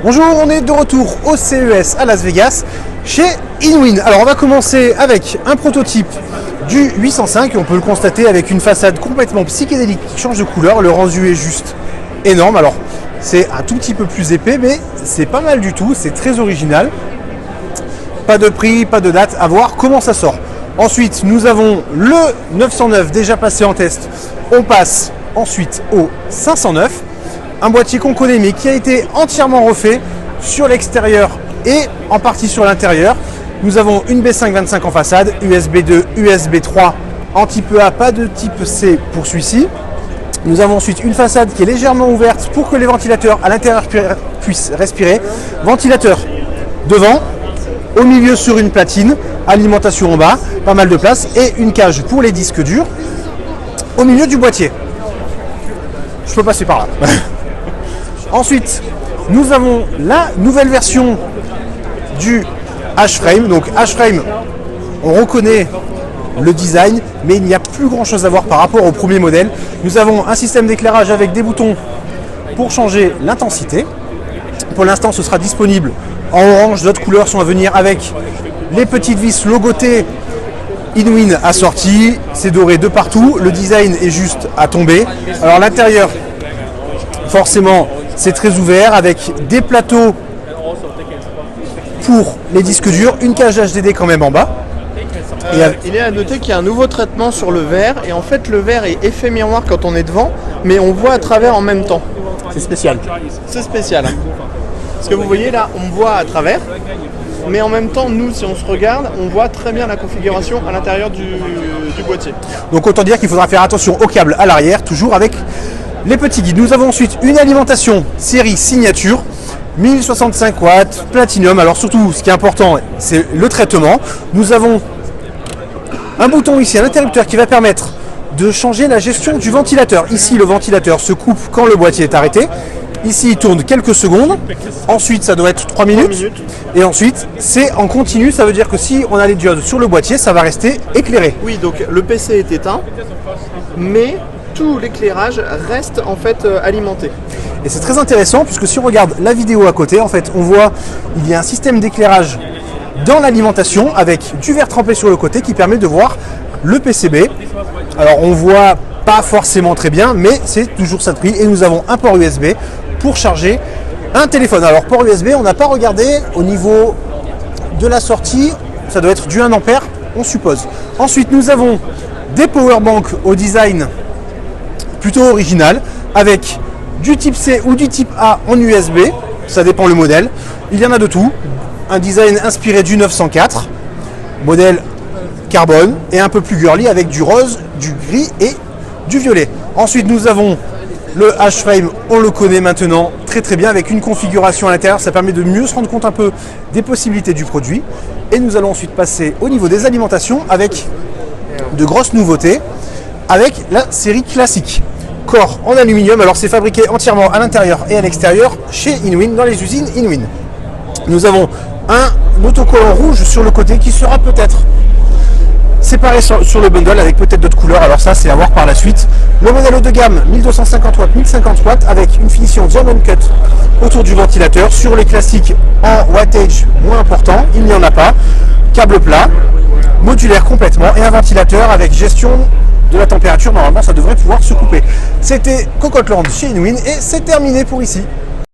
Bonjour, on est de retour au CES à Las Vegas chez Inwin. Alors on va commencer avec un prototype du 805, on peut le constater avec une façade complètement psychédélique qui change de couleur. Le rendu est juste énorme. Alors c'est un tout petit peu plus épais, mais c'est pas mal du tout, c'est très original. Pas de prix, pas de date, à voir comment ça sort. Ensuite nous avons le 909 déjà passé en test. On passe ensuite au 509. Un boîtier qu'on connaît mais qui a été entièrement refait sur l'extérieur et en partie sur l'intérieur. Nous avons une B525 en façade, USB 2, USB 3 en type A, pas de type C pour celui-ci. Nous avons ensuite une façade qui est légèrement ouverte pour que les ventilateurs à l'intérieur puissent respirer. Ventilateur devant, au milieu sur une platine, alimentation en bas, pas mal de place et une cage pour les disques durs au milieu du boîtier. Je peux passer par là. Ensuite, nous avons la nouvelle version du H-Frame. Donc H-Frame, on reconnaît le design, mais il n'y a plus grand chose à voir par rapport au premier modèle. Nous avons un système d'éclairage avec des boutons pour changer l'intensité. Pour l'instant, ce sera disponible en orange. D'autres couleurs sont à venir avec les petites vis logotées Inwin assorties. C'est doré de partout. Le design est juste à tomber. Alors l'intérieur, forcément, c'est très ouvert avec des plateaux pour les disques durs, une cage HDD quand même en bas. Il est à noter qu'il y a un nouveau traitement sur le verre et en fait le verre est effet miroir quand on est devant, mais on voit à travers en même temps. C'est spécial. C'est spécial. Parce que vous voyez là, on voit à travers, mais en même temps, nous, si on se regarde, on voit très bien la configuration à l'intérieur du boîtier. Donc autant dire qu'il faudra faire attention au câble à l'arrière, toujours avec les petits guides. Nous avons ensuite une alimentation série signature, 1065 watts, Platinum. Alors surtout, ce qui est important, c'est le traitement. Nous avons un bouton ici, un interrupteur qui va permettre de changer la gestion du ventilateur. Ici, le ventilateur se coupe quand le boîtier est arrêté. Ici, il tourne quelques secondes. Ensuite, ça doit être 3 minutes. Et ensuite, c'est en continu. Ça veut dire que si on a les diodes sur le boîtier, ça va rester éclairé. Oui, donc le PC est éteint, mais tout l'éclairage reste en fait alimenté. Et c'est très intéressant puisque si on regarde la vidéo à côté, en fait, on voit il y a un système d'éclairage dans l'alimentation avec du verre trempé sur le côté qui permet de voir le PCB. Alors on voit pas forcément très bien, mais c'est toujours ça de prix. Et nous avons un port USB pour charger un téléphone. Alors port USB, on n'a pas regardé au niveau de la sortie, ça doit être du 1 ampère, on suppose. Ensuite nous avons des powerbanks au design plutôt original avec du type C ou du type A en USB, ça dépend le modèle. Il y en a de tout. Un design inspiré du 904, modèle carbone et un peu plus girly avec du rose, du gris et du violet. Ensuite nous avons le H-Frame, on le connaît maintenant très très bien avec une configuration à l'intérieur, ça permet de mieux se rendre compte un peu des possibilités du produit. Et nous allons ensuite passer au niveau des alimentations avec de grosses nouveautés avec la série classique. Corps en aluminium, alors c'est fabriqué entièrement à l'intérieur et à l'extérieur chez Inwin, dans les usines Inwin. Nous avons un autocollant rouge sur le côté qui sera peut-être séparé sur le bundle avec peut-être d'autres couleurs, alors ça c'est à voir par la suite. Le modèle haut de gamme 1250 watts, 1050 watts avec une finition Diamond Cut autour du ventilateur. Sur les classiques en wattage moins important, il n'y en a pas. Câble plat, modulaire complètement et un ventilateur avec gestion de la température. Normalement ça devrait pouvoir se couper. C'était Cocotland chez Inwin et c'est terminé pour ici.